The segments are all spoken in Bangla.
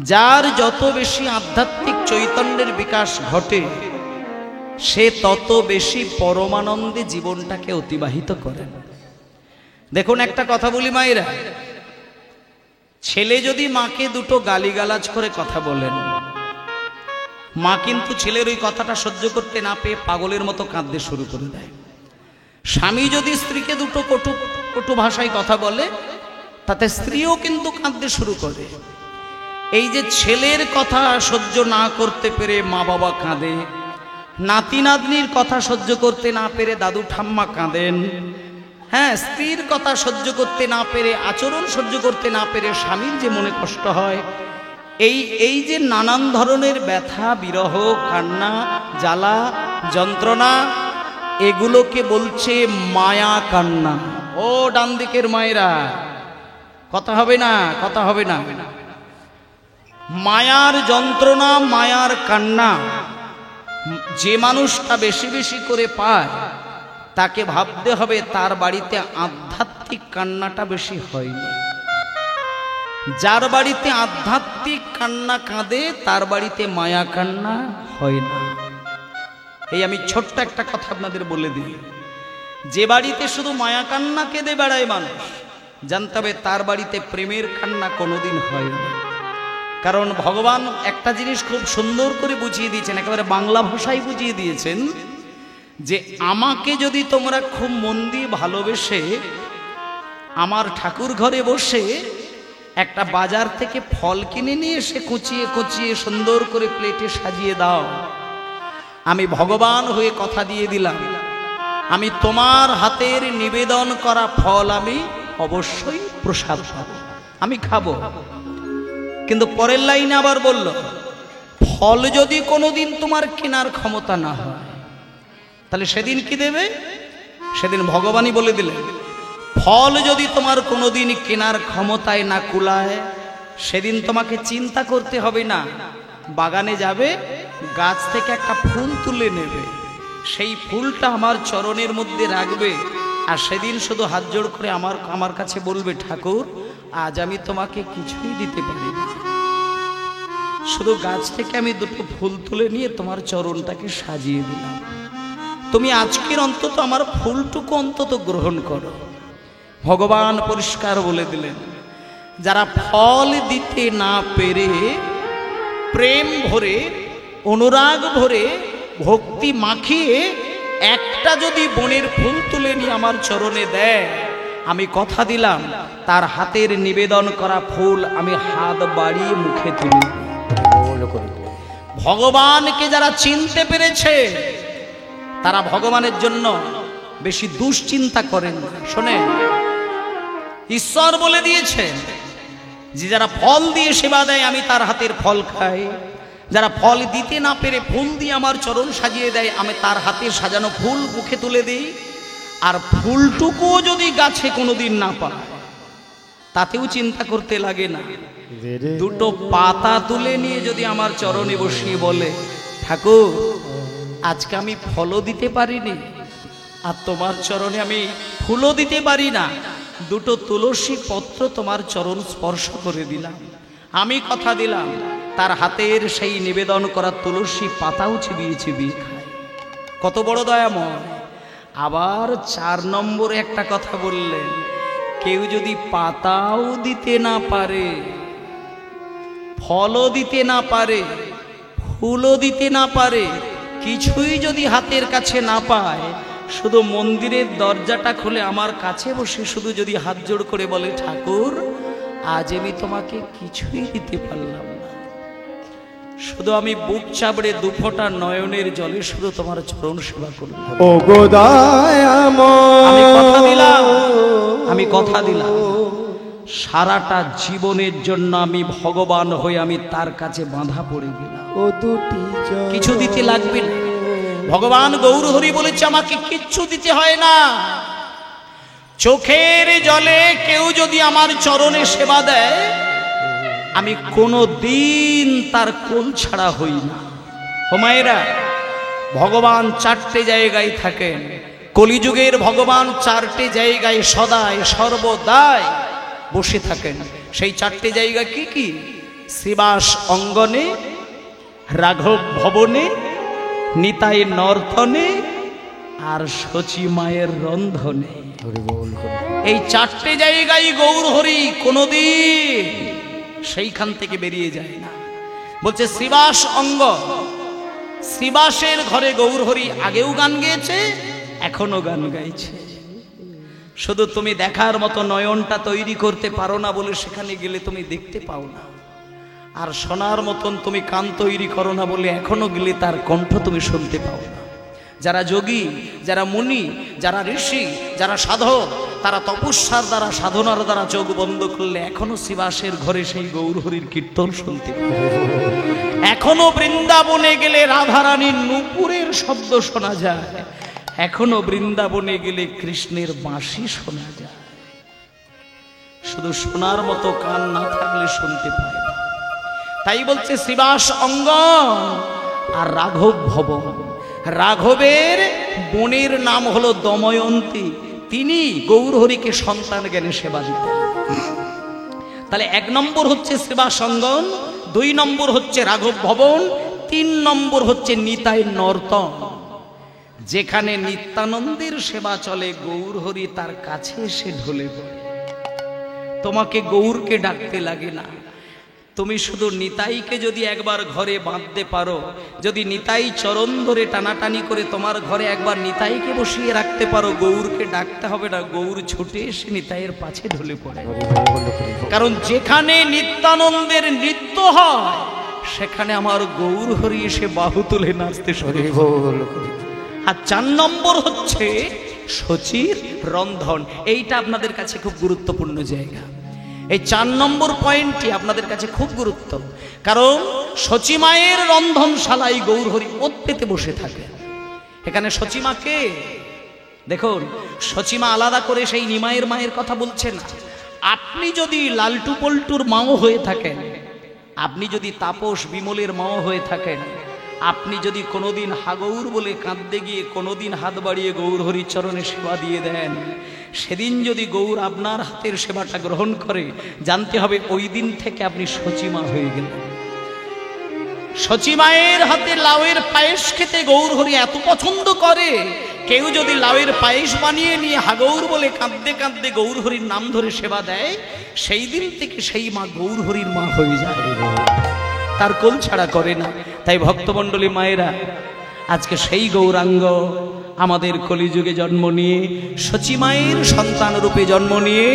যার যত বেশি আধ্যাত্মিক চৈতন্যের বিকাশ ঘটে সে তত বেশি পরমানন্দে জীবনটাকে অতিবাহিত করে। দেখুন একটা কথা বলি মায়েরা, ছেলে যদি মাকে দুটো গালিগালাজ করে কথা বলেন, মা কিন্তু ছেলের ওই কথাটা সহ্য করতে না পেয়ে পাগলের মতো কাঁদতে শুরু করে দেয়। স্বামী যদি স্ত্রীকে দুটো কটু ভাষায় কথা বলে তাতে স্ত্রীও কিন্তু কাঁদতে শুরু করে। এই যে ছেলের কথা সহ্য না করতে পেরে মা বাবা কাঁদে, নাতি নাতনির কথা সহ্য করতে না পেরে দাদু ঠাম্মা কাঁদেন, হ্যাঁ, স্ত্রীর কথা সহ্য করতে না পেরে, আচরণ সহ্য করতে না পেরে স্বামীর যে মনে কষ্ট হয়, এই যে নানান ধরনের ব্যথা, বিরহ, কান্না, জ্বালা, যন্ত্রণা, এগুলোকে বলছে মায়া কান্না। ও ডান দিকের মায়েরা, কথা হবে না, কথা হবে না। মায়ার যন্ত্রণা, মায়ার কান্না যে মানুষটা বেশি বেশি করে পায় তাকে ভাবতে হবে তার বাড়িতে আধ্যাত্মিক কান্নাটা বেশি হয়নি। যার বাড়িতে আধ্যাত্মিক কান্না কাঁদে তার বাড়িতে মায়া কান্না হয় না। এই আমি ছোট্ট একটা কথা আপনাদের বলে দিই, যে বাড়িতে শুধু মায়া কান্না কেঁদে বেড়ায় মানুষ, জানতে হবে তার বাড়িতে প্রেমের কান্না কোনোদিন হয়নি। কারণ ভগবান একটা জিনিস খুব সুন্দর করে বুঝিয়ে দিয়েছেন, একেবারে বাংলা ভাষায় বুঝিয়ে দিয়েছেন যে আমাকে যদি তোমরা খুব মন দিয়ে ভালোবেসে আমার ঠাকুর ঘরে বসে একটা বাজার থেকে ফল কিনে নিয়ে এসে কুচিয়ে কুচিয়ে সুন্দর করে প্লেটে সাজিয়ে দাও, আমি ভগবান হয়ে কথা দিয়ে দিলাম আমি তোমার হাতের নিবেদন করা ফল আমি অবশ্যই প্রসাদ পাবো, আমি খাবো। কিন্তু পরের লাইনে আবার বলল, ফল যদি কোনোদিন তোমার কেনার ক্ষমতা না হয় তাহলে সেদিন কি দেবে? সেদিন ভগবানই বলে দিলেন, ফল যদি তোমার কোনোদিন কেনার ক্ষমতায় না কুলায় সেদিন তোমাকে চিন্তা করতে হবে না, বাগানে যাবে, গাছ থেকে একটা ফুল তুলে নেবে, সেই ফুলটা আমার চরণের মধ্যে রাখবে, আর সেদিন শুধু হাত জোড় করে আমার কাছে বলবে, ঠাকুর আজ আমি তোমাকে কিছুই দিতে পারি না, শুধু গাছ থেকে আমি দুটো ফুল তুলে নিয়ে তোমার চরণটাকে সাজিয়ে দিলাম, তুমি আজকের অন্তত আমার ফুলটুকু অন্তত গ্রহণ করো। ভগবান পরিষ্কার বলে দিলেন, যারা ফল দিতে না পেরে প্রেম ভরে, অনুরাগ ভরে, ভক্তি মাখিয়ে একটা যদি বনের ফুল তুলে নিয়ে আমার চরণে দেয়, আমি কথা দিলাম তার হাতের নিবেদন করা ফুল আমি হাত বাড়িয়ে মুখে তুলি। ভগবানকে যারা চিনতে পেরেছে তারা ভগবানের জন্য বেশি দুশ্চিন্তা করেন না। শোনেন, ঈশ্বর বলে দিয়েছে যে যারা ফল দিয়ে সেবা দেয় আমি তার হাতের ফল খাই, যারা ফল দিতে না পেরে ফুল দিয়ে আমার চরণ সাজিয়ে দেয় আমি তার হাতের সাজানো ফুল মুখে তুলে দিই, আর ফুলটুকুও যদি গাছে কোনোদিন না পায় তাতেও চিন্তা করতে লাগে না, দুটো পাতা তুলে নিয়ে যদি আমার চরণে বসিয়ে বলে, ঠাকুর আজকে আমি ফলও দিতে পারিনি আর তোমার চরণে আমি ফুলও দিতে পারি না, দুটো তুলসী পত্র তোমার চরণ স্পর্শ করে দিলাম, আমি কথা দিলাম তার হাতের সেই নিবেদন করা তুলসী পাতাও চিবিয়ে চিবিয়ে খায়। কত বড় দয়াময়। আবার 4 নম্বরে একটা কথা বললেন, কেউ যদি পাতাও দিতে না পারে, ফলও দিতে না পারে, ফুলও দিতে না পারে, কিছুই যদি হাতের কাছে না পায়, শুধু মন্দিরের দরজাটা খুলে আমার কাছে বসে শুধু যদি হাত জোড় করে বলে, ঠাকুর আজ আমি তোমাকে কিছুই দিতে পারলাম না, শুধু আমি বুক চাপড়ে দুফোঁটা নয়নের জলে শুধু তোমার চরণ সেবা করব, আমি কথা দিলাম সারাটা জীবনের জন্য আমি ভগবান হয়ে আমি তার কাছে বাঁধা পড়ে গেলাম, কিছু দিতে লাগবে না। ভগবান গৌরহরি বলেছে আমাকে কিচ্ছু দিতে হয় না, চোখের জলে কেউ যদি আমার চরণে সেবা দেয় আমি কোনো দিন তার কোল ছাড়া হই না। ও মায়েরা, ভগবান 4টে জায়গায় থাকেন, কলিযুগের ভগবান 4টে জায়গায় সদায় সর্বদাই বসে থাকেন। সেই 4টে জায়গা কি কি? শ্রীবাস অঙ্গনে, রাঘব ভবনে, নিতাই নর্তনে, আর শচী মায়ের রন্ধনে। এই চারটে জায়গায় গৌর হরি কোনদিন সেইখান থেকে বেরিয়ে যায় না। বলছে শ্রীবাস অঙ্গ, শ্রীবাসের ঘরে গৌর হরি আগেও গান গেয়েছে, এখনো গান গাইছে। শুধু তুমি দেখার মতো নয়নটা তৈরি করতে পারো না বলে সেখানে গেলে তুমি দেখতে পাও না, আর শোনার মতন তুমি কান তৈরি করো না বলে এখনো গেলে তার কণ্ঠ তুমি শুনতে পাও না। যারা যোগী, যারা মুনি, যারা ঋষি, যারা সাধক, তারা তপস্যার দ্বারা, সাধনার দ্বারা চোখ বন্ধ করলে এখনো শ্রীবাসের ঘরে সেই গৌর হরির কীর্তন শুনতে পায়। এখনো বৃন্দাবনে গেলে রাধারানীর নূপুরের শব্দ শোনা যায়, এখনো বৃন্দাবনে গেলে কৃষ্ণের বাঁশি শোনা যায়। শুধু শোনার মতো কান না থাকলে শুনতে পায় না। তাই বলছে শ্রীবাস অঙ্গন আর রাঘব ভবন। রাঘবের বোনের নাম হলো দময়ন্তী, তিনি গৌর হরিকে সন্তান জ্ঞানে সেবা দিতেন। তাহলে 1 নম্বর হচ্ছে শ্রীবাস অঙ্গন, 2 নম্বর হচ্ছে রাঘব ভবন, 3 নম্বর হচ্ছে নিতাই নর্তন। যেখানে নিত্যানন্দের সেবা চলে গৌর হরি তার কাছে এসে ঢলে পড়ে। তোমাকে গৌরকে ডাকতে লাগে না, তুমি শুধু নিতাইকে যদি একবার ঘরে বাঁধতে পারো, যদি নিতাই চরণ ধরে টানাটানি করে তোমার ঘরে একবার নিতাইকে বসিয়ে রাখতে পারো, গৌরকে ডাকতে হবে না, গৌর ছুটে এসে নিতাইয়ের পাছে ঢলে পড়ে। কারণ যেখানে নিত্যানন্দের নৃত্য হয় সেখানে আমার গৌর হরি এসে বাহু তুলে নাচতে শুরু করে। আর 4 নম্বর হচ্ছে শচীর রন্ধন। এইটা আপনাদের কাছে খুব গুরুত্বপূর্ণ জায়গা। এই 4 নম্বর পয়েন্টটি আপনাদের কাছে খুব গুরুত্ব, কারণ শচী মায়ের রন্ধনশালায় গৌর হরি ওত পেতে বসে থাকে। এখানে শচী মাকে দেখুন, শচী মা আলাদা করে সেই নিমাইয়ের মায়ের কথা বলছে না। আপনি যদি লালটু পল্টুর মাও হয়ে থাকেন, আপনি যদি তাপস বিমলের মাও হয়ে থাকেন, আপনি যদি কোনোদিন হাগৌর বলে কাঁদতে গিয়ে কোনোদিন হাত বাড়িয়ে গৌর হরির চরণে সেবা দিয়ে দেন, সেদিন যদি গৌর আপনার হাতের সেবাটা গ্রহণ করে, জানতে হবে ওই দিন থেকে আপনি শচীমা হয়ে গেলেন। শচী মায়ের হাতে লাউয়ের পায়েস খেতে গৌর হরি এত পছন্দ করে, কেউ যদি লাউয়ের পায়েস বানিয়ে নিয়ে হাগৌর বলে কাঁদতে কাঁদতে গৌর হরির নাম ধরে সেবা দেয়, সেই দিন থেকে সেই মা গৌর হরির মা হয়ে যায়, তার কোল ছাড়া করে না। তাই ভক্তমণ্ডলী মায়েরা, আজকে সেই গৌরাঙ্গ আমাদের কলিযুগে জন্ম নিয়ে, শচী মায়ের সন্তান রূপে জন্ম নিয়ে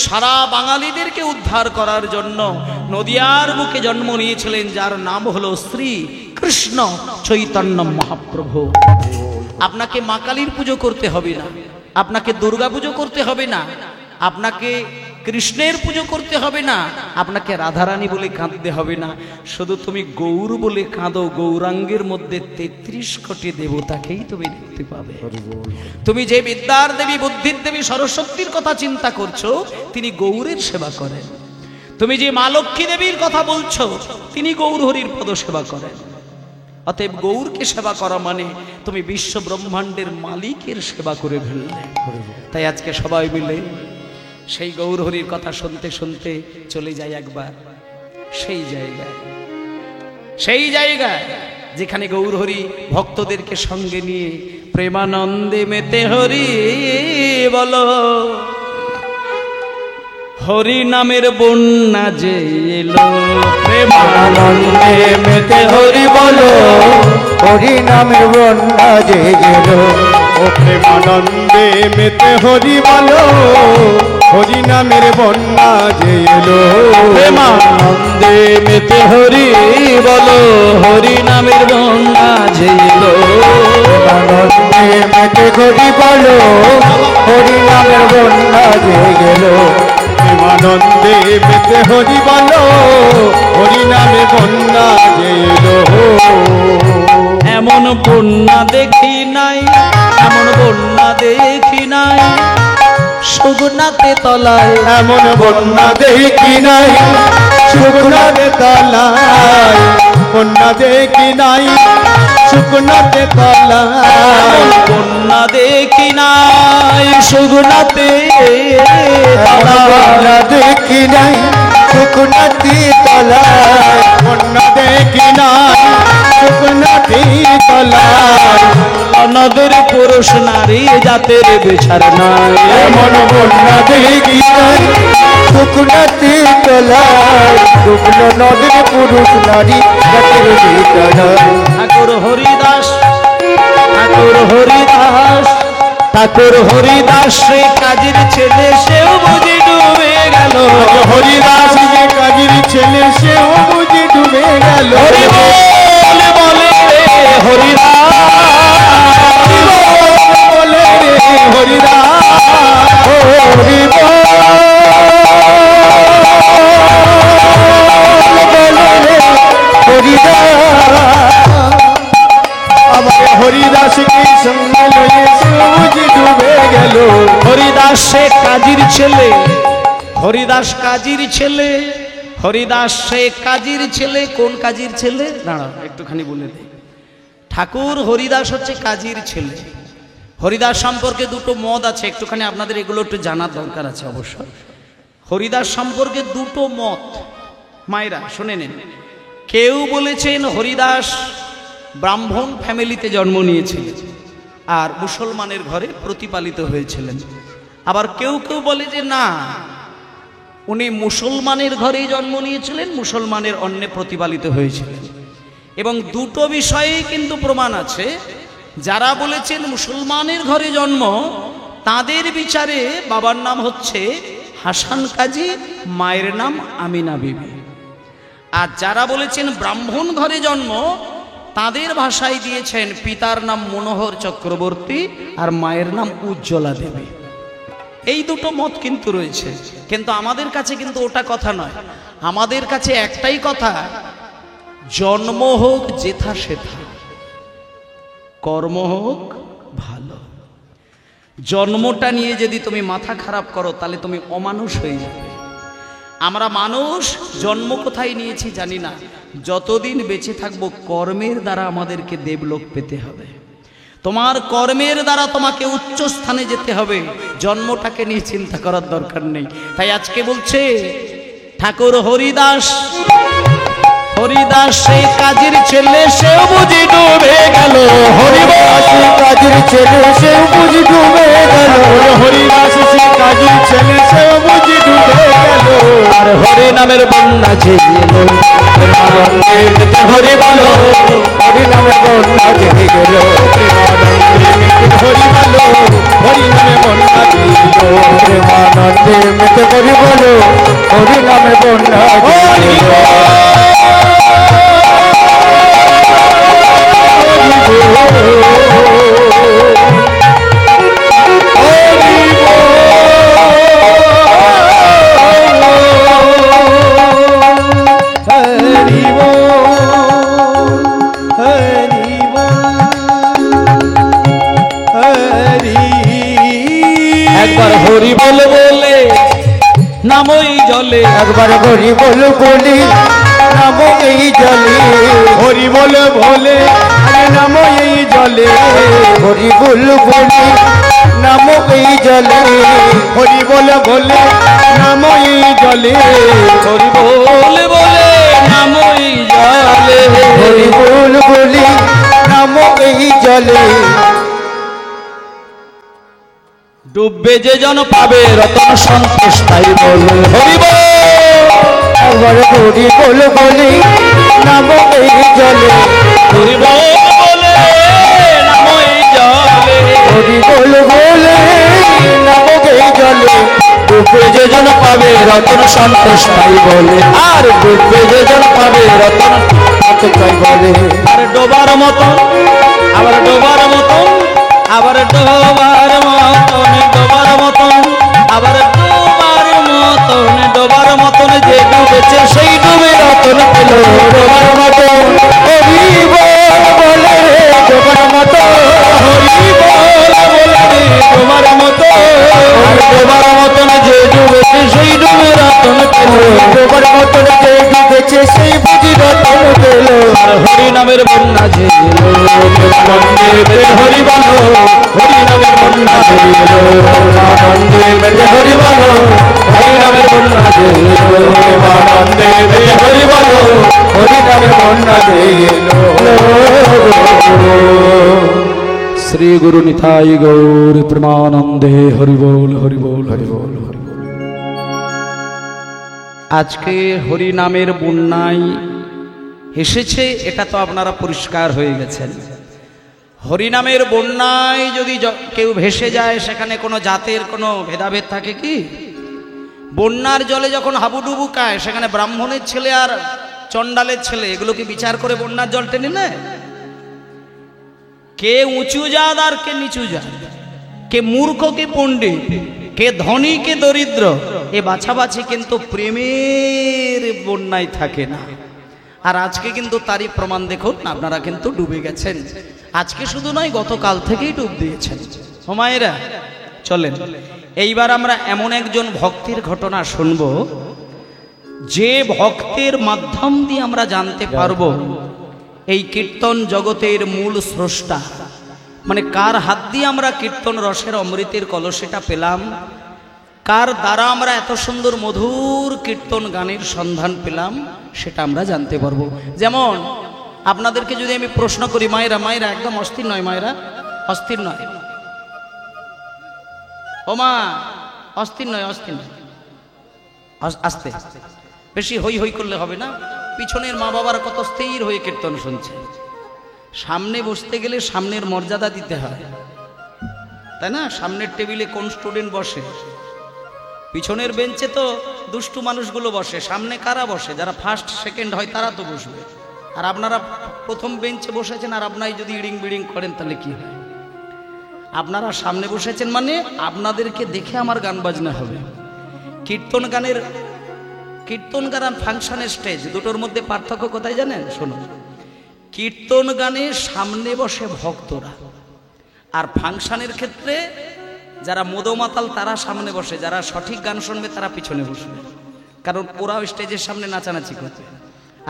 সারা বাঙালিদেরকে উদ্ধার করার জন্য নদিয়ার বুকে জন্ম নিয়েছিলেন, যার নাম হলো শ্রী কৃষ্ণ চৈতন্য মহাপ্রভু। আপনাকে মা কালীর পুজো করতে হবে না, আপনাকে দুর্গা পুজো করতে হবে না, আপনাকে কৃষ্ণের পুজো করতে হবে না, আপনাকে রাধারানী বলে কাঁদতে হবে না। শুধু তুমি গৌর বলে কাঁদো, গৌরাঙ্গের মধ্যে 33 কোটি দেবতাকেই তুমি দেখতে পাবে। তুমি যে বিদ্যার দেবী, বুদ্ধির দেবী সরস্বতীর কথা চিন্তা করছো, তিনি গৌরের সেবা করেন। তুমি যে মা লক্ষ্মী দেবীর কথা বলছো, তিনি গৌর হরির পদ সেবা করেন। অতএব গৌরকে সেবা করা মানে তুমি বিশ্ব ব্রহ্মাণ্ডের মালিকের সেবা করে ফেললে। তাই আজকে সবাই মিলে সেই গৌর হরির কথা শুনতে শুনতে চলে যাই একবার সেই জায়গায় যেখানে গৌর হরি ভক্তদেরকে সঙ্গে নিয়ে প্রেমানন্দে মেতে হরি বলো, হরি নামের বন্যা যে এলো, প্রেমানন্দে মেতে হরি বলো, হরি নামের বন্যা যে এলো। ও প্রেমানন্দে মেতে হরি বলো, হরি নামের বন্যা যে এলো। প্রেমানন্দে মেতে হরি বলো, হরি নামের বন্যা যে এলো। প্রেমানন্দে মেতে হরি বলো, হরি নামের বন্যা যে গেলো। প্রেমানন্দে মেতে হরি বলো, হরি নামে বন্যা যে এলো। এমন বন্যা দেখি নাই, এমন বন্যা দেখি নাই সুগুনাতে তলায়, এমন বন্যা দেখি নাই শুকনাতে তলায়, বন্যা দেখি নাই শুকনাতে তলায়। বন্যা দেখি নাই সুগুনাতে বন্যা দেখি নাই শুকনাতে তলায়, দেখি নাই শুকনাতে তলায় নদের পুরুষ নারী জাতের বিচার নাই এমন বন্যা দেখি নাই শুকনাতে তলায় শুকনো নদীর পুরুষ নারী জাতের বিচার ঠাকুর হরিদাস ঠাকুর হরিদাস ঠাকুর হরিদাস সে কাজের ছেলে সেও বুঝি ডুবে গেল হরিদাস যে কাজীর ছেলে সেও বুঝি ডুবে গেল হরি বলে বলে রে হরিদাস বলে রে হরিদাস হরি হরিদাসকে সঙ্গে লয়ে সবুজ ডুবে গেল হরিদাস সে কাজীর ছেলে হরিদাস কাজীর ছেলে হরিদাস সে কাজীর ছেলে কোন কাজীর ছেলে দাঁড়াও একটুখানি বলে দিই ঠাকুর হরিদাস হচ্ছে কাজীর ছেলে হরিদাস সম্পর্কে দুটো মত আছে একটুখানি আপনাদের এগুলো একটু জানার দরকার আছে অবশ্য হরিদাস সম্পর্কে দুটো মত মায়েরা শুনে নেন কেউ বলেছেন হরিদাস ব্রাহ্মণ ফ্যামিলিতে জন্ম নিয়েছিলেন আর মুসলমানের ঘরে প্রতিপালিত হয়েছিলেন আবার কেউ কেউ বলে যে না উনি মুসলমানের ঘরেই জন্ম নিয়েছিলেন মুসলমানের অন্নে প্রতিপালিত হয়েছিলেন এবং দুটো বিষয়েই কিন্তু প্রমাণ আছে যারা বলেছেন মুসলমানের ঘরে জন্ম তাদের বিচারে বাবার নাম হচ্ছে হাসান কাজী মায়ের নাম আমিনা বিবি আর যারা বলেছেন ব্রাহ্মণ ঘরে জন্ম তাদের ভাষায় দিয়েছেন পিতার নাম মনোহর চক্রবর্তী আর মায়ের নাম উজ্জ্বলা দেবী এই দুটো মত কিন্তু রয়েছে কিন্তু আমাদের কাছে কিন্তু ওটা কথা নয় আমাদের কাছে একটাই কথা জন্ম হোক যেথা সেথা কর্ম হোক ভালো জন্মটা নিয়ে যদি তুমি মাথা খারাপ করো তাহলে তুমি অমানুষ হয়ে যাবে আমরা মানুষ জন্ম কোথায় নিয়েছি জানি না যতদিন বেঁচে থাকবো কর্মের দ্বারা আমাদেরকে দেবলোক পেতে হবে তোমার কর্মের দ্বারা তোমাকে উচ্চ স্থানে যেতে হবে জন্মটাকে নিয়ে চিন্তা করার দরকার নেই তাই আজকে বলছে ঠাকুর হরিদাস হরিদাস সেই কাজের ছেলে সেও বুঝি ডুবে গেল হরিদাস কাজীর ছেলে সেও বুঝি ডুবে গেল হরিদাস সে কাজীর ছেলে সেও বুঝি ডুবে গেল আর হরি নামের বন্যা ঝেড়ে হরি বলো হরি নামে বন্যা জেগে গেল হরি বলো হরি নামে বন্যা দিল প্রেমানন্দে মেতে হরি বলো হরি নামে বন্যা দিল একবার হরি বল বলে নামই জলে একবার হরি বল বলি নাম এই জলে হরি বল ভোলে আরে নাম এই জলে হরি বল বলি নাম এই জলে হরি বল ভোলে নাম এই জলে হরি বলে বলে নামই জলে হরি বল বলি নাম এই জলে ডুববে যে জন পাবে রতন সন্তোষ তাই বলে হরি বল একবার হরি বল বলি নাম এই জলে হরি বল বলে নামই জলে হরি বল বলে নাম এই জলে ডুববে যে জন পাবে রতন সন্তোষ তাই বলে আর ডুববে যে জন পাবে রতন তাই বলে আর ডোবার মতন আবার ডোবার মতন আবার ডোবার মতন ডোবার মতন আবার ডোবার মতন ডোবার মতন যে ডুবেছে সেই ডুবে রতন পেল ডোবার মতন হরি বল বলে রে ডোবার মতন হরি বল বলে রে ডোবার মতন ডোবার মতন যে ডুবেছে সেই ডুবে রতন পেল ডোবার মতন যে ডুবেছে সেই বুঝি রতন পেল আর হরি নামের বন্যা যে হরি বল হরি নামের বন্যা যে হরি বল হরি নামের বন্যা যে হরি বল হরি নামে বন্যা দে গুরু নিতাই গৌর প্রেমানন্দে হরি বল হরি বল হরি বল হরি বল। আজকে হরি নামের বন্যায় এসেছে, এটা তো আপনারা পরিষ্কার হয়ে গেছেন। হরিনামের বন্যায় যদি কেউ ভেসে যায়, সেখানে কোনো জাতের কোনো ভেদাভেদ থাকে কি? বন্যার জলে যখন হাবুডুবু খায়, সেখানে ব্রাহ্মণের ছেলে আর চণ্ডালের ছেলে এগুলোকে বিচার করে বন্যার জল টেনে নেয়? কে উঁচু জাত আর কে নিচু জাত, কে মূর্খ কে পণ্ডিত, কে ধনী কে দরিদ্র, এ বাছাবাছি কিন্তু প্রেমের বন্যায় থাকে না। আর আজকে কিন্তু তারই প্রমাণ দেখুন, আপনারা কিন্তু ডুবে গেছেন। আজকে শুধু নয়, গতকাল থেকেই ডুব দিয়েছেন। হোমায়েরা চলেন, এইবার আমরা এমন একজন ভক্তের ঘটনা শুনব, যে ভক্তের মাধ্যম দিয়ে আমরা জানতে পারবো এই কীর্তন জগতের মূল স্রষ্টা, মানে কার হাত দিয়ে আমরা কীর্তন রসের অমৃতের কলসিটা পেলাম, কার দ্বারা আমরা এত সুন্দর মধুর কীর্তন গানের সন্ধান পেলাম, সেটা আমরা জানতে পারবো। যেমন আপনাদেরকে যদি আমি প্রশ্ন করি, মায়েরা মায়েরা একদম অস্থির নয়, মায়েরা অস্থির নয়, ও মা অস্থির নয়, অস্থির নয়, আস্তে, বেশি হই হই করলে হবে না। পিছনের মা বাবার কত স্থির হয়ে কীর্তন শুনছে। সামনে বসতে গেলে সামনের মর্যাদা দিতে হয়, তাই না? সামনের টেবিলে কোন স্টুডেন্ট বসে? পিছনের বেঞ্চে তো দুষ্টু মানুষগুলো বসে, সামনে কারা বসে? যারা ফার্স্ট সেকেন্ড হয় তারা তো বসবে। আর আপনারা প্রথম বেঞ্চে বসেছেন, আর আপনাই যদি ইড়িং বিড়িং করেন তাহলে কি হয়? আপনারা সামনে বসেছেন মানে আপনাদেরকে দেখে আমার গান বাজনা হবে। কীর্তন গান আর ফাংশনের স্টেজ দুটোর মধ্যে পার্থক্য কোথায় জানেন? শোনো, কীর্তন গানে সামনে বসে ভক্তরা, আর ফাংশনের ক্ষেত্রে যারা মদমাতাল তারা সামনে বসে, যারা সঠিক গান শুনবে তারা পিছনে বসবে, কারণ ওরাও স্টেজের সামনে নাচানাচি করবে।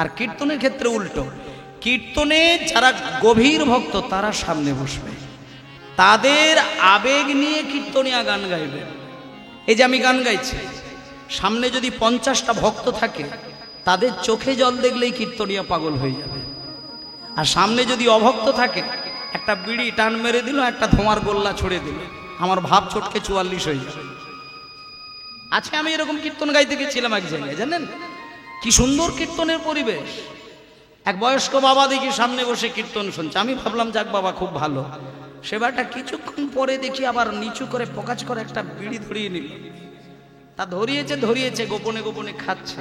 আর কীর্তনের ক্ষেত্রে উল্টো, কীর্তনে যারা গভীর ভক্ত তারা সামনে বসবে, তাদের আবেগ নিয়ে কীর্তনিয়া গান গাইবে। এই যে আমি গান গাইছি, সামনে যদি 50টা ভক্ত থাকে, তাদের চোখে জল দেখলেই কীর্তনিয়া পাগল হয়ে যাবে। আর সামনে যদি অভক্ত থাকে, একটা বিড়ি টান মেরে দিল, একটা ধোঁয়ার গোল্লা ছড়ে দিল, আমার ভাব চটকে 44 হয়ে যাবে। আচ্ছা, আমি এরকম কীর্তন গাইতে গেছিলাম এক জায়গায়, জানেন কি সুন্দর কীর্তনের পরিবেশ। এক বয়স্ক বাবা দেখি সামনে বসে কীর্তন শুনছে। আমি ভাবলাম যাক বাবা খুব ভালো। সেবাটা কিছুক্ষণ পরে দেখি আবার নিচু করে প্রকাশ করে একটা বিড়ি ধরিয়ে নিল। তা ধরিয়েছে গোপনে গোপনে খাচ্ছে।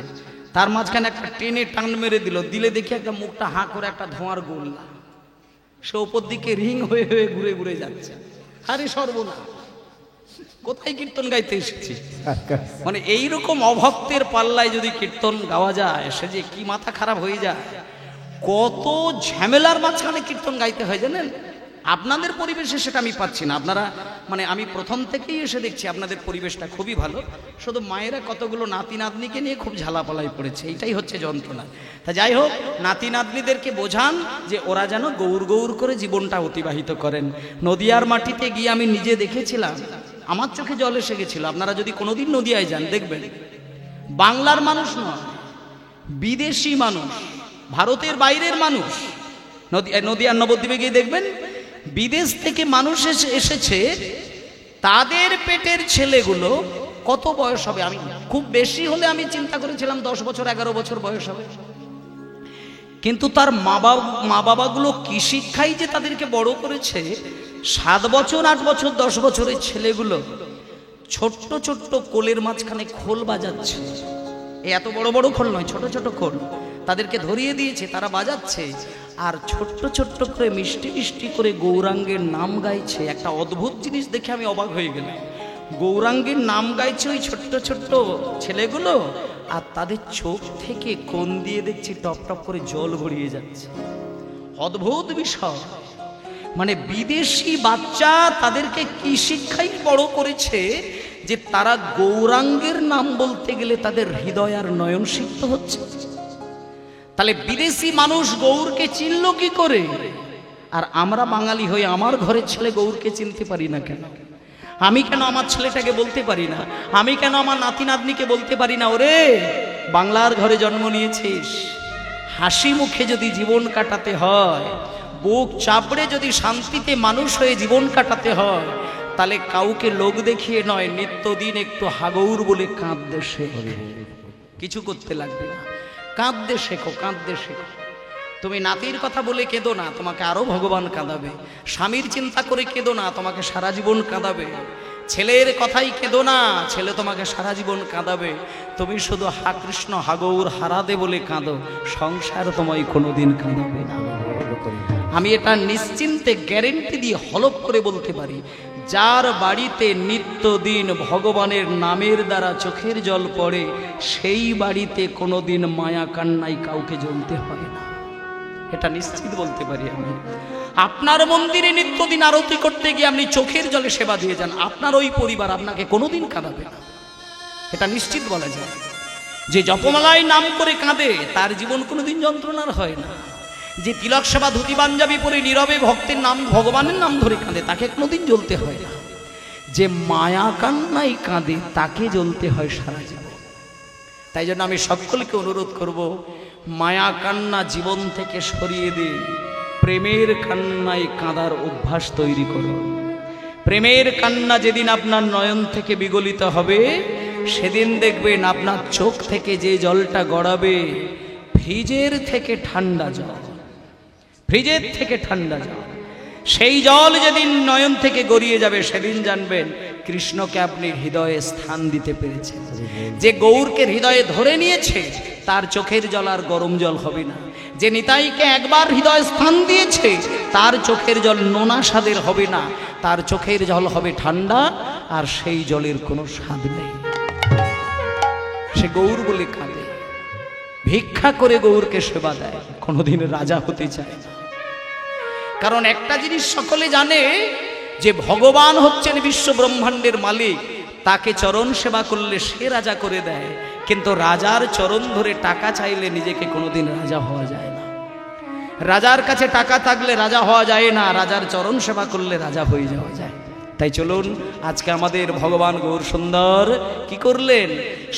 তার মাঝখানে একটা টেনে টান মেরে দিল, দিলে দেখি একটা মুখটা হাঁ করে একটা ধোঁয়ার গোল্লা, সে ওপর দিকে রিং হয়ে হয়ে ঘুরে ঘুরে যাচ্ছে। আরে সর্বনাশ, কোথায় কীর্তন গাইতে এসেছি? মানে এইরকম অভক্তের পাল্লায় যদি কীর্তন গাওয়া যায়, সে যে কি মাথা খারাপ হয়ে যায়। কত ঝামেলার মাঝখানে কীর্তন গাইতে হয় জানেন? আপনাদের পরিবেশে সেটা আমি পাচ্ছি না। আপনারা মানে আমি প্রথম থেকেই এসে দেখছি আপনাদের পরিবেশটা খুবই ভালো, শুধু মায়েরা কতগুলো নাতি নাতনিকে নিয়ে খুব ঝালাপালাই পড়েছে, এইটাই হচ্ছে যন্ত্রণা। তা যাই হোক, নাতি নাতনিদেরকে বোঝান যে ওরা যেন গৌর গৌর করে জীবনটা অতিবাহিত করেন। নদিয়ার মাটিতে গিয়ে আমি নিজে দেখেছিলাম, আমার চোখে জল এসে গেছিল। আপনারা যদি কোনোদিন নদিয়ায় যান দেখবেন, বাংলার মানুষ নয়, বিদেশি মানুষ, ভারতের বাইরের মানুষ, নদিয়ার নবদ্বীপে গিয়ে দেখবেন বিদেশ থেকে মানুষ এসেছে। তাদের পেটের ছেলেগুলো কত বয়স হবে? আমি খুব বেশি হলে আমি চিন্তা করেছিলাম 10 বছর 11 বছর বয়স হবে। কিন্তু তার মা বাবাগুলো কি শিক্ষাই যে তাদেরকে বড় করেছে। 7 বছর 8 বছর 10 বছরের ছেলেগুলো ছোট্ট ছোট্ট কোলের মাঝখানে খোল বাজাচ্ছে। এত বড় বড় খোল নয়, ছোট ছোট খোল তাদেরকে ধরিয়ে দিয়েছে, তারা বাজাচ্ছে। আর ছোট্ট ছোট্ট করে মিষ্টি মিষ্টি করে গৌরাঙ্গের নাম গাইছে। একটা অদ্ভুত জিনিস দেখে আমি অবাক হয়ে গেলাম। গৌরাঙ্গের নাম গাইছে ওই ছোট্ট ছোট্ট ছেলেগুলো, আর তাদের চোখ থেকে কোণ দিয়ে দেখছি টপ টপ করে জল গড়িয়ে যাচ্ছে। অদ্ভুত বিষয়। মানে বিদেশি বাচ্চা তাদেরকে কি শিক্ষাই বড় করেছে যে তারা গৌরাঙ্গের নাম বলতে গেলে তাদের হৃদয় আর নয়ন সিক্ত হচ্ছে। তাহলে বিদেশি মানুষ গৌরকে চিনল কি করে? আর আমরা বাঙালি হয়ে আমার ঘরের ছেলে গৌরকে চিনতে পারি না কেন? আমি কেন আমার ছেলেটাকে বলতে পারি না? আমি কেন আমার নাতি নাতনিকে বলতে পারি না, ওরে বাংলার ঘরে জন্ম নিয়েছিস, হাসি মুখে যদি জীবন কাটাতে হয়, বুক চাপড়ে যদি শান্তিতে মানুষ হয়ে জীবন কাটাতে হয়, তাহলে কাউকে লোক দেখিয়ে নয়, নিত্যদিন একটু হাগৌর বলে কাঁদতে শেখো। কিছু করতে লাগবে না, কাঁদতে শেখো, কাঁদতে শেখো। তুমি নাতির কথা বলে কেঁদো না, তোমাকে আরো ভগবান কাঁদাবে। স্বামীর চিন্তা করে কেঁদো না, তোমাকে সারা জীবন কাঁদাবে। ছেলের কথাই কেঁদো না, ছেলে তোমাকে সারা জীবন কাঁদাবে। তুমি শুধু হা কৃষ্ণ হাগৌর হারাদে বলে কাঁদো, সংসার তোমায় কোনোদিন কাঁদাবে না। আমি এটা নিশ্চিন্তে গ্যারেন্টি দিয়ে হলফ করে বলতে পারি, যার বাড়িতে নিত্যদিন ভগবানের নামের দ্বারা চোখের জল পড়ে, সেই বাড়িতে কোনোদিন মায়া কান্নায় কাউকে জ্বলতে হয় না। এটা নিশ্চিত বলতে পারি আমি। আপনার মন্দিরে নিত্যদিন আরতি করতে গিয়ে আপনি চোখের জলে সেবা দিয়ে যান, আপনার ওই পরিবার আপনাকে কোনোদিন কাঁদাবে না। এটা নিশ্চিত বলা যায়। যে জপমালায় নাম করে কাঁদে, তার জীবন কোনোদিন যন্ত্রণার হয় না। যে তিলক সেবা ধুতি পাঞ্জাবি পরে নীরবে ভক্তের নাম, ভগবানের নাম ধরে কাঁদে, তাকে কোনোদিন জ্বলতে হয় না। যে মায়া কান্নায় কাঁদে, তাকে জ্বলতে হয় সারা জীবন। তাই জন্য আমি সকলকে অনুরোধ করব, মায়া কান্না জীবন থেকে সরিয়ে দিন, প্রেমের কান্নায় কাঁদার অভ্যাস তৈরি করুন। প্রেমের কান্না যেদিন আপনার নয়ন থেকে বিগলিত হবে, সেদিন দেখবেন আপনার চোখ থেকে যে জলটা গড়াবে, ফ্রিজের থেকে ঠান্ডা জল, ফ্রিজের থেকে ঠান্ডা জল। সেই জল যেদিন নয়ন থেকে গড়িয়ে যাবে, সেদিন জানবেন কৃষ্ণকে আপনি হৃদয়ে স্থান দিতে পেরেছেন। যে গৌরকে হৃদয়ে ধরে নিয়েছে, তার চোখের জল আর গরম জল হবে না। যে নিতাইকে একবার হৃদয়ে স্থান দিয়েছে, তার চোখের জল নোনা স্বাদের হবে না, তার চোখের জল হবে ঠান্ডা, আর সেই জলের কোনো স্বাদ নেই। সে গৌর বলে কাঁদে, ভিক্ষা করে গৌরকে সেবা দেয়, কোনোদিন রাজা হতে চায় না। কারণ একটা জিনিস সকলে জানে, যে ভগবান হচ্ছেন বিশ্ব ব্রহ্মাণ্ডের মালিক, তাকে চরণ সেবা করলে সে রাজা করে দেয়। কিন্তু রাজার চরণ ধরে টাকা চাইলে নিজেকে কোনোদিন রাজা হওয়া যায় না। রাজার কাছে টাকা থাকলে রাজা হওয়া যায় না, রাজার চরণ সেবা করলে রাজা হয়ে যাওয়া যায়। তাই চলুন, আজকে আমাদের ভগবান গৌর সুন্দর কি করলেন,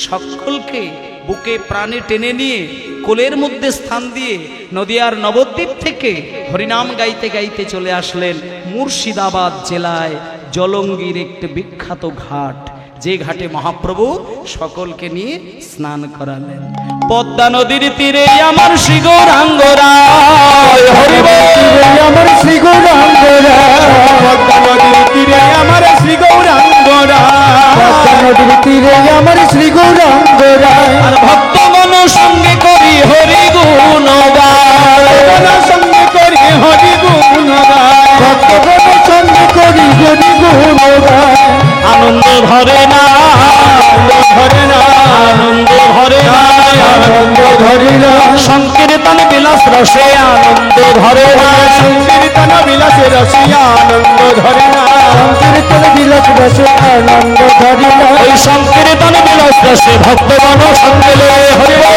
সকলকে বুকে প্রাণে টেনে নিয়ে কোলের মধ্যে স্থান দিয়ে নদিয়ার নবদ্বীপ থেকে হরিনাম গাইতে গাইতে চলে আসলেন মুর্শিদাবাদ জেলায় জলঙ্গির একটি বিখ্যাত ঘাট, যে ঘাটে মহাপ্রভু সকলকে নিয়ে স্নান করালেন। পদ্মা নদীর তীরে আমার শ্রী গৌরাঙ্গ রায়, হরি বল আমার শ্রী গৌরাঙ্গ রায়, পদ্মা নদীর তীরে আমার শ্রী গৌরাঙ্গ রায়, পদ্মা নদীর তীরে আমার শ্রী গৌরাঙ্গ রায়। আর ভক্ত মন সঙ্গে করি হরি গুণ গায়, সঙ্গে করি হরি গুণ গায়, ভক্ত সঙ্গে করি হরি গুণ গায়। আনন্দ ধরে না, ধরে না, আনন্দ ধরে না, আনন্দ ধরে না, সংকীর্তন বিলাস রসে আনন্দ ধরে না, সংকীর্তন বিলাসে রসিয়া আনন্দ ধরে না, সংকীর্তন বিলাস রসে আনন্দ ধরে না। ওই সংকীর্তন বিলাস রসে ভক্তগণ সঙ্গে লয়ে হরি বল,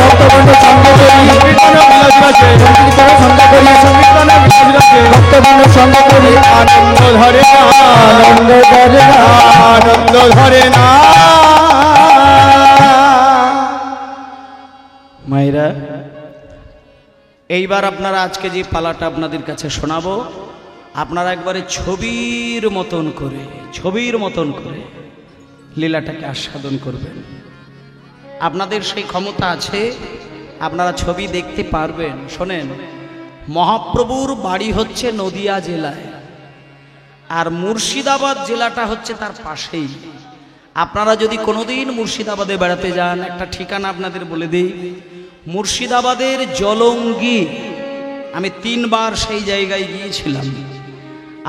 ভক্তগণ সঙ্গে করি সংকীর্তন বিলাস রসে, সংকীর্তন সঙ্গে করি সংকীর্তন বিলাস রসে, ভক্তগণ সঙ্গে করি আনন্দ ধরে না, আনন্দ ধরে না, আনন্দ ধরে না। মায়েরা, এইবার আপনারা আজকে যে পালাটা আপনাদের কাছে শোনাবো, আপনারা একবারে ছবির মতন করে, ছবির মতন করে লীলাটাকে আস্বাদন করবেন। আপনাদের সেই ক্ষমতা আছে, আপনারা ছবি দেখতে পারবেন। শোনেন, মহাপ্রভুর বাড়ি হচ্ছে নদিয়া জেলায়, আর মুর্শিদাবাদ জেলাটা হচ্ছে তার পাশেই। আপনারা যদি কোনোদিন মুর্শিদাবাদে বেড়াতে যান, একটা ঠিকানা আপনাদের বলে দিই, মুর্শিদাবাদের জলঙ্গি। আমি 3 বার সেই জায়গায় গিয়েছিলাম।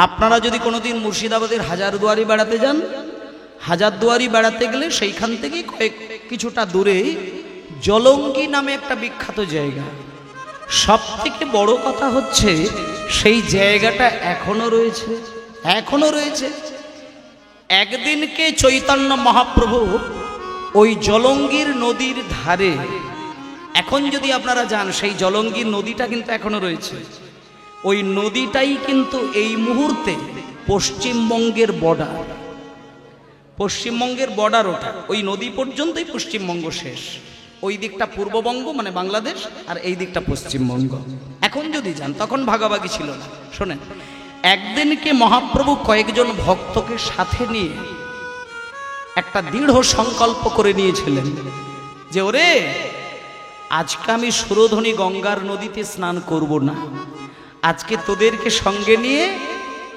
আপনারা যদি কোনোদিন মুর্শিদাবাদের হাজারদুয়ারি বেড়াতে যান, হাজারদুয়ারি বেড়াতে গেলে সেইখান থেকে কিছুটা দূরে জলঙ্গি নামে একটা বিখ্যাত জায়গা। সব থেকে বড় কথা হচ্ছে, সেই জায়গাটা এখনো রয়েছে, এখনো রয়েছে। একদিনকে চৈতন্য মহাপ্রভু ওই জলঙ্গির নদীর ধারে, এখন যদি আপনারা যান, সেই জলঙ্গির নদীটা কিন্তু এখনো রয়েছে। ওই নদীটাই কিন্তু এই মুহূর্তে পশ্চিমবঙ্গের বর্ডার, পশ্চিমবঙ্গের বর্ডার ওঠা। ওই নদী পর্যন্তই পশ্চিমবঙ্গ শেষ। ওই দিকটা পূর্ববঙ্গ মানে বাংলাদেশ, আর এই দিকটা পশ্চিমবঙ্গ। এখন যদি যান, তখন ভাগাভাগি ছিল না। শোনেন, একদিনকে মহাপ্রভু কয়েকজন ভক্তকে সাথে নিয়ে একটা দৃঢ় সংকল্প করে নিয়েছিলেন যে ওরে, আজকে আমি সুরধনী গঙ্গার নদীতে স্নান করব না, আজকে তোদেরকে সঙ্গে নিয়ে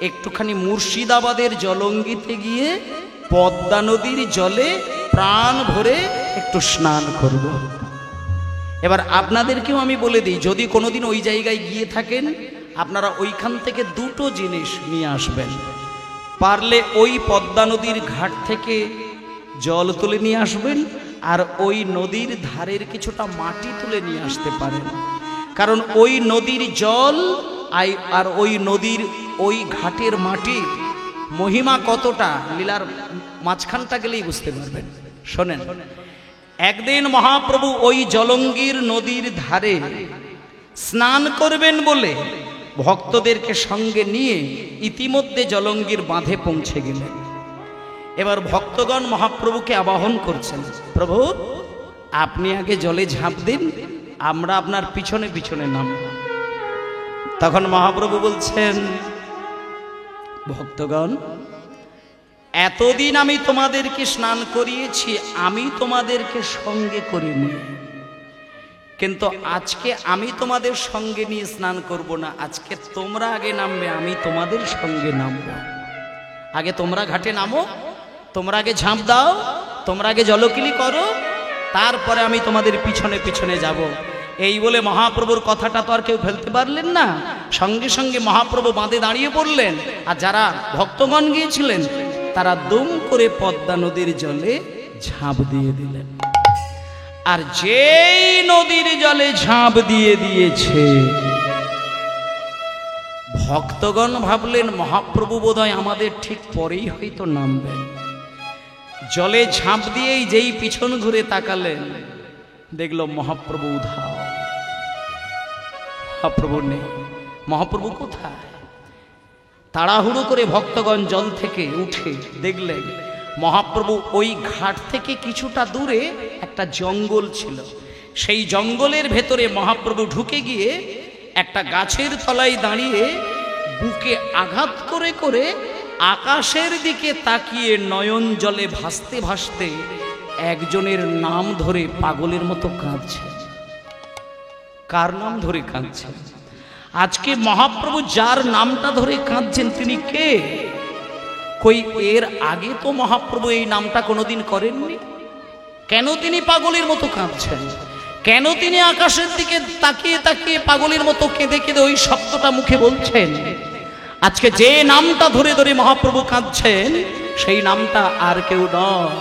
একটুখানি মুর্শিদাবাদের জলঙ্গিতে গিয়ে পদ্মা নদীর জলে প্রাণ ভরে একটু স্নান করব। এবার আপনাদেরকেও আমি বলে দিই, যদি কোনোদিন ওই জায়গায় গিয়ে থাকেন, আপনারা ওইখান থেকে দুটো জিনিস নিয়ে আসবেন। পারলে ওই পদ্মা নদীর ঘাট থেকে জল তুলে নিয়ে আসবেন, আর ওই নদীর ধারের কিছুটা মাটি তুলে নিয়ে আসতে পারেন। কারণ ওই নদীর জল আর ওই নদীর ওই ঘাটের মাটির মহিমা কতটা, লীলার মাঝখানটা গেলেই বুঝতে পারবেন। শোনেন, একদিন মহাপ্রভু ওই জলঙ্গির নদীর ধারে স্নান করবেন বলে ভক্তদেরকে সঙ্গে নিয়ে ইতিমধ্যে জলঙ্গির বাঁধে পৌঁছে গেলেন। এবার ভক্তগণ মহাপ্রভুকে আবাহন করছেন, প্রভু আপনি আগে জলে ঝাঁপ দিন, আমরা আপনার পিছনে পিছনে নামব। তখন মহাপ্রভু বলছেন, ভক্তগণ, এতদিন আমি তোমাদেরকে স্নান করিয়েছি, আমি তোমাদেরকে সঙ্গে করিনি, কিন্তু আজকে আমি তোমাদের সঙ্গে নিয়ে স্নান করব না। আজকে তোমরা আগে নামবে, আমি তোমাদের সঙ্গে নামব। আগে তোমরা ঘাটে নামো, তোমরা আগে ঝাঁপ দাও, তোমরা আগে জলকিলি করো, তারপরে আমি তোমাদের পিছনে পিছনে যাব। এই বলে মহাপ্রভুর কথাটা তো আর কেউ ফেলতে পারলেন না। সঙ্গে সঙ্গে মহাপ্রভু বাঁধে দাঁড়িয়ে পড়লেন, আর যারা ভক্তগণ গিয়েছিলেন তারা দুম করে পদ্মা নদীর জলে ঝাঁপ দিয়ে দিলেন। আর যেই নদীর জলে ঝাঁপ দিয়ে দিয়েছে, ভক্তগণ ভাবলেন মহাপ্রভু বোধহয় আমাদের ঠিক পরেই হয়তো নামবেন। জলে ঝাঁপ দিয়েই যেই পিছন ঘুরে তাকালেন, দেখলো মহাপ্রভু উধাও, মহাপ্রভু নেই। মহাপ্রভু কোথায়? তাড়াহুড়ো করে ভক্তগণ জল থেকে উঠে দেখলেন মহাপ্রভু ওই ঘাট থেকে কিছুটা দূরে একটা জঙ্গল ছিল। সেই জঙ্গলের ভেতরে মহাপ্রভু ঢুকে গিয়ে একটা গাছের তলায় দাঁড়িয়ে বুকে আঘাত করে করে আকাশের দিকে তাকিয়ে নয়ন জলে ভাসতে ভাসতে একজনের নাম ধরে পাগলের মতো কাঁদছে। কার নাম ধরে কাঁদছে? আজকে মহাপ্রভু যার নামটা ধরে কাঁদছেন তিনি কে? কই এর আগে তো মহাপ্রভু এই নামটা কোনোদিন করেননি। কেন তিনি পাগলের মতো কাঁদছেন? কেন তিনি আকাশের দিকে তাকিয়ে তাকিয়ে পাগলের মতো কেঁদে কেঁদে ওই শব্দটা মুখে বলছেন? আজকে যে নামটা ধরে ধরে মহাপ্রভু কাঁদছেন সেই নামটা আর কেউ নয়,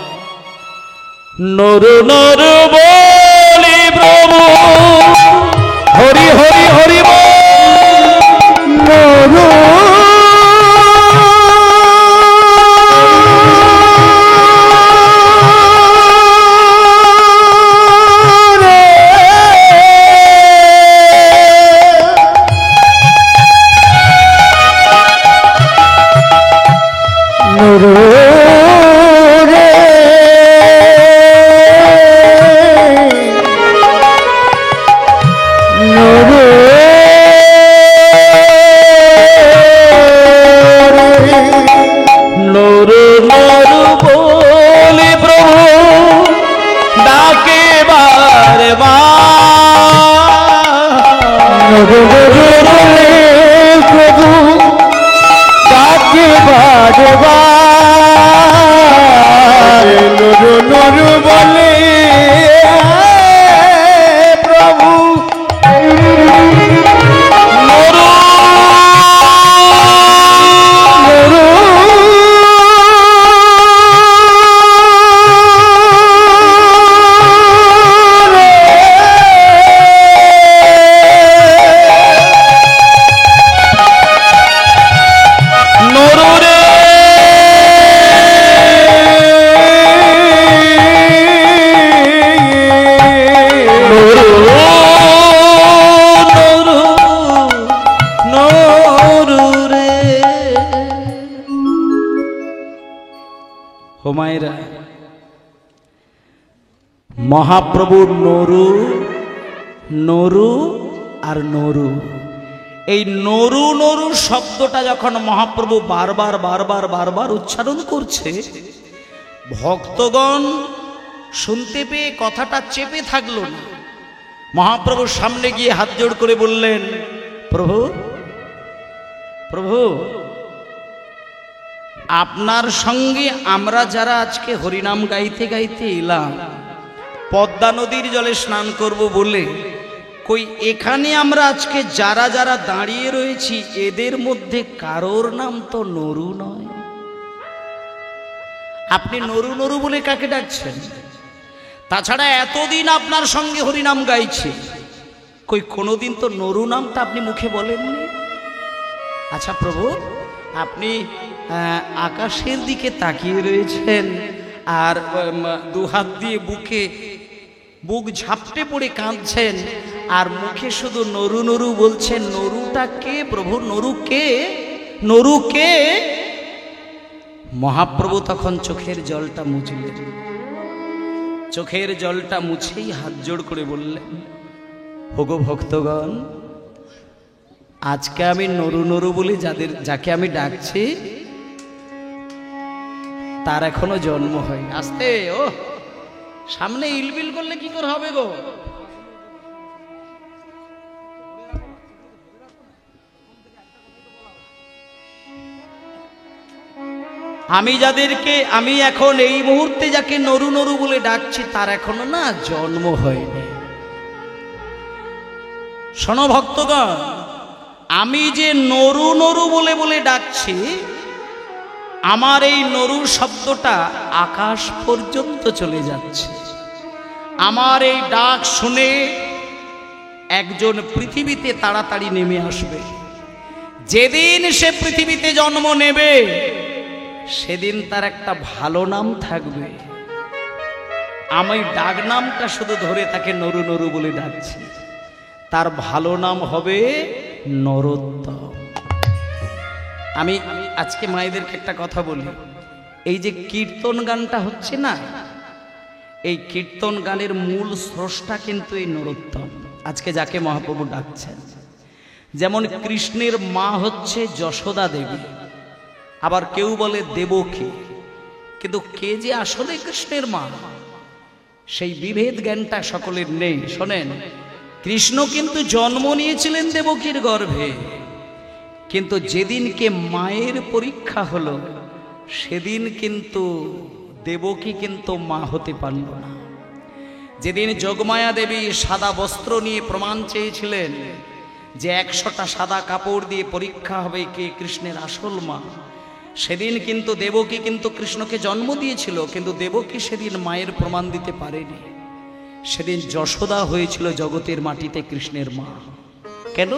নর নর বলি প্রভু হরি হরি হরি বল। হোমায়রা মহাপ্রভুর নরু নরু আর নরু। এই নরু নরু শব্দটা যখন মহাপ্রভু বারবার বারবার বারবার উচ্চারণ করছে, ভক্তগণ শুনতে পেয়ে কথাটা চেপে থাকলো না। মহাপ্রভুর সামনে গিয়ে হাত জোড় করে বললেন, প্রভু প্রভু, আপনার সঙ্গে আমরা যারা আজকে হরিনাম গাইতে গাইতে এলাম, পদ্মা নদীর জলে স্নান করব বলে, কই এখানে আমরা আজকে যারা যারা দাঁড়িয়ে রয়েছি এদের মধ্যে কারোর নাম তো নরু নয়। আপনি নরু নরু বলে কাকে ডাকছেন? তাছাড়া এতদিন আপনার সঙ্গে হরিনাম গাইছে, কই কোনোদিন তো নরু নামটা আপনি মুখে বলেননি। আচ্ছা প্রভু, আপনি আকাশের দিকে তাকিয়ে রয়েছেন আর দুহাত দিয়ে বুক ঝাপটে পড়ে কাঁদছেন, আর মুখে শুধু নরু নরু বলছেন। নরুটা কে প্রভু? নরু কে? নরু কে? মহাপ্রভু তখন চোখের জলটা মুছলেন। চোখের জলটা মুছেই হাত জোড় করে বললেন, ওগো ভক্তগণ, আজকে আমি নরু নরু বলে যাকে আমি ডাকছি তার এখনো জন্ম হয়। আস্তে, ও সামনে ইলবিল করলে কি করে হবে গো? আমি এখন এই মুহূর্তে যাকে নরু নরু বলে ডাকছি তার এখনো না জন্ম হয়নি। শোনো ভক্তগণ, আমি যে নরু নরু বলে বলে ডাকছি, আমার এই নরু শব্দটা আকাশ পর্যন্ত চলে যাচ্ছে। আমার এই ডাক শুনে একজন পৃথিবীতে তাড়াতাড়ি নেমে আসবে। যেদিন সে পৃথিবীতে জন্ম নেবে সেদিন তার একটা ভালো নাম থাকবে। আমি ডাক নামটা শুধু ধরে তাকে নরু নরু বলে ডাকছি, তার ভালো নাম হবে নরোত্তম। আমি আজকে মায়েদেরকে একটা কথা বলি, এই যে কীর্তন গানটা হচ্ছে না, এই কীর্তন গানের মূল স্রষ্টা কিন্তু এই নরোত্তম, আজকে যাকে মহাপ্রভু ডাকছেন। যেমন কৃষ্ণের মা হচ্ছে যশোদা দেবী, আবার কেউ বলে দেবকী, কিন্তু কে যে আসলে কৃষ্ণের মা সেই বিভেদ জ্ঞানটা সকলের নেই। শোনেন, কৃষ্ণ কিন্তু জন্ম নিয়েছিলেন দেবকীর গর্ভে, কিন্তু যেদিনকে মায়ের পরীক্ষা হলো সেদিন কিন্তু দেবকী কিন্তু মা হতে পারল না। যেদিন যোগমায়া দেবী সাদা বস্ত্র নিয়ে প্রমাণ চেয়েছিলেন যে 100টা সাদা কাপড় দিয়ে পরীক্ষা হবে কে কৃষ্ণের আসল মা, সেদিন কিন্তু দেবকী কিন্তু কৃষ্ণকে জন্ম দিয়েছিল, কিন্তু দেবকী সেদিন মায়ের প্রমাণ দিতে পারেনি। সেদিন যশোদা হয়েছিল জগতের মাটিতে কৃষ্ণের মা। কেন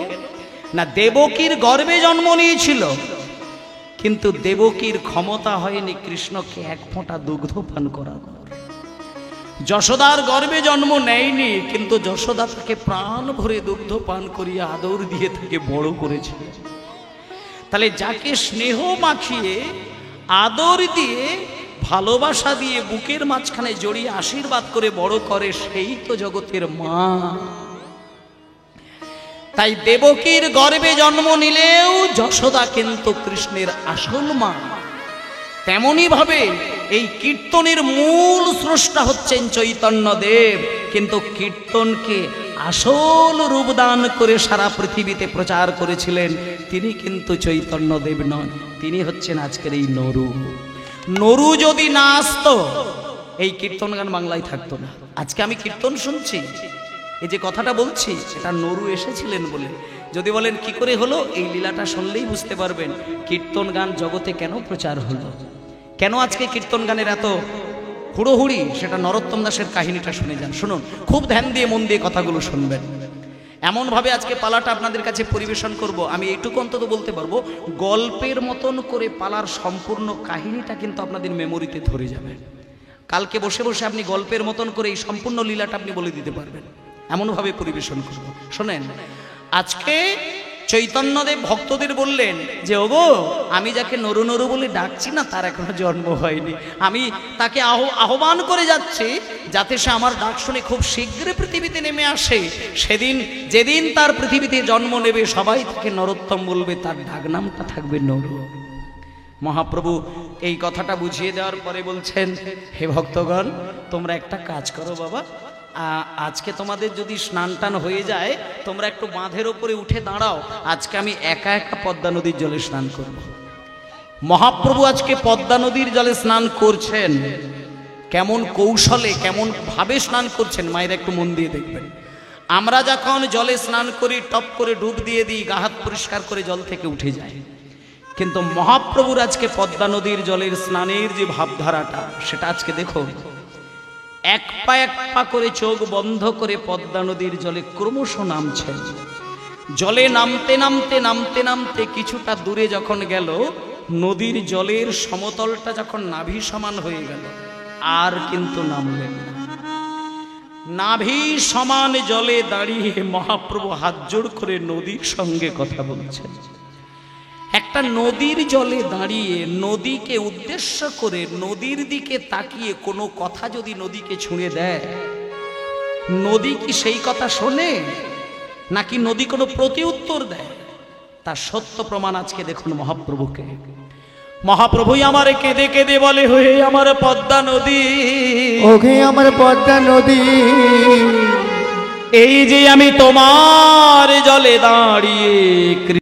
না? দেবকীর গর্ভে জন্ম নিয়েছিল, কিন্তু দেবকীর ক্ষমতা হয়নি কৃষ্ণকে এক ফোঁটা দুগ্ধ পান করানোর। যশোদার গর্ভে জন্ম নেয়নি, কিন্তু যশোদা তাকে প্রাণ ভরে দুগ্ধ পান করিয়া আদর দিয়ে তাকে বড় করেছিল। তাহলে যাকে স্নেহ মাখিয়ে আদর দিয়ে ভালোবাসা দিয়ে বুকের মাঝখানে জড়িয়ে আশীর্বাদ করে বড় করে, সেই তো জগতের মা। তাই দেবকীর গর্ভে জন্ম নিলেও যশোদা কিন্তু কৃষ্ণের আসল মা। তেমনি ভাবে এই কীর্তনের মূল স্রষ্টা হচ্ছেন চৈতন্য দেব, কিন্তু কীর্তনকে আসল রূপদান করে সারা পৃথিবীতে প্রচার করেছিলেন তিনি কিন্তু চৈতন্য দেব নন, তিনি হচ্ছেন আজকের এই নরু। নরু যদি না আসতো এই কীর্তন গান বাংলায় থাকতো না। আজকে আমি কীর্তন শুনছি, এই যে কথাটা বলছি সেটা নরু এসেছিলেন বলে। যদি বলেন কি করে হলো, এই লীলাটা শুনলেই বুঝতে পারবেন কীর্তন গান জগতে কেন প্রচার হলো, কেন আজকে কীর্তন গানের এত হুড়োহুড়ি। সেটা নরোত্তম দাসের কাহিনীটা শুনে যান, শুনুন, খুব ধ্যান দিয়ে মন দিয়ে কথাগুলো শুনবেন। এমনভাবে আজকে পালাটা আপনাদের কাছে পরিবেশন করব, আমি এইটুকু অন্তত বলতে পারবো, গল্পের মতন করে পালার সম্পূর্ণ কাহিনীটা কিন্তু আপনাদের মেমোরিতে ধরে যাবে। কালকে বসে বসে আপনি গল্পের মতন করে এই সম্পূর্ণ লীলাটা আপনি বলে দিতে পারবেন, এমনভাবে পরিবেশন করব। শোনেন, আজকে চৈতন্যদেব ভক্তদের বললেন যে ওগো, আমি যাকে নরু নরু বলে ডাকছি না, তার এখনো জন্ম হয়নি, আমি তাকে আহ্বান করে যাচ্ছি যাতে সে আমার ডাক শুনে খুব শীঘ্রই পৃথিবীতে নেমে আসে। সেদিন যেদিন তার পৃথিবীতে জন্ম নেবে সবাই তাকে নরোত্তম বলবে, তার ডাক নামটা থাকবে নরু। মহাপ্রভু এই কথাটা বুঝিয়ে দেওয়ার পরে বলছেন, হে ভক্তগণ, তোমরা একটা কাজ করো বাবা, আজকে তোমাদের যদি স্নান টান হয়ে যায় তোমরা একটু বাঁধের ওপরে উঠে দাঁড়াও, আজকে আমি একা একা পদ্মা নদীর জলে স্নান করব। মহাপ্রভু আজকে পদ্মা নদীর জলে স্নান করছেন, কেমন কৌশলে কেমন ভাবে স্নান করছেন মায়ের একটু মন দিয়ে দেখবেন। আমরা যখন জলে স্নান করি টপ করে ডুব দিয়ে দিই, গা হাত পরিষ্কার করে জল থেকে উঠে যায়, কিন্তু মহাপ্রভুর আজকে পদ্মা নদীর জলের স্নানের যে ভাবধারাটা সেটা আজকে দেখো, এক পা করে চোখ বন্ধ করে পদ্মা নদীর জলে ক্রমশ নামছেন। জলে নামতে নামতে নামতে নামতে কিছুটা দূরে যখন গেল, নদীর জলের সমতলটা যখন নাভি সমান হয়ে গেল, আর কিন্তু নামলেন না। নাভি সমান জলে দাঁড়িয়ে মহাপ্রভু হাত জোড় করে নদীর সঙ্গে কথা বলছেন। একটা নদীর জলে দাঁড়িয়ে নদীকে উদ্দেশ্য করে নদীর দিকে তাকিয়ে কোনো কথা যদি নদীকে ছুঁড়ে দেয়, নদী কি সেই কথা শোনে নাকি নদী কোনো প্রতি উত্তর দেয়? তার সত্য প্রমাণ আজকে দেখুন মহাপ্রভুকে। মহাপ্রভুই আমার কেঁদে কেঁদে বলে, হয়ে আমার পদ্মা নদী, ওহে আমার পদ্মা নদী, এই যে আমি তোমার জলে দাঁড়িয়ে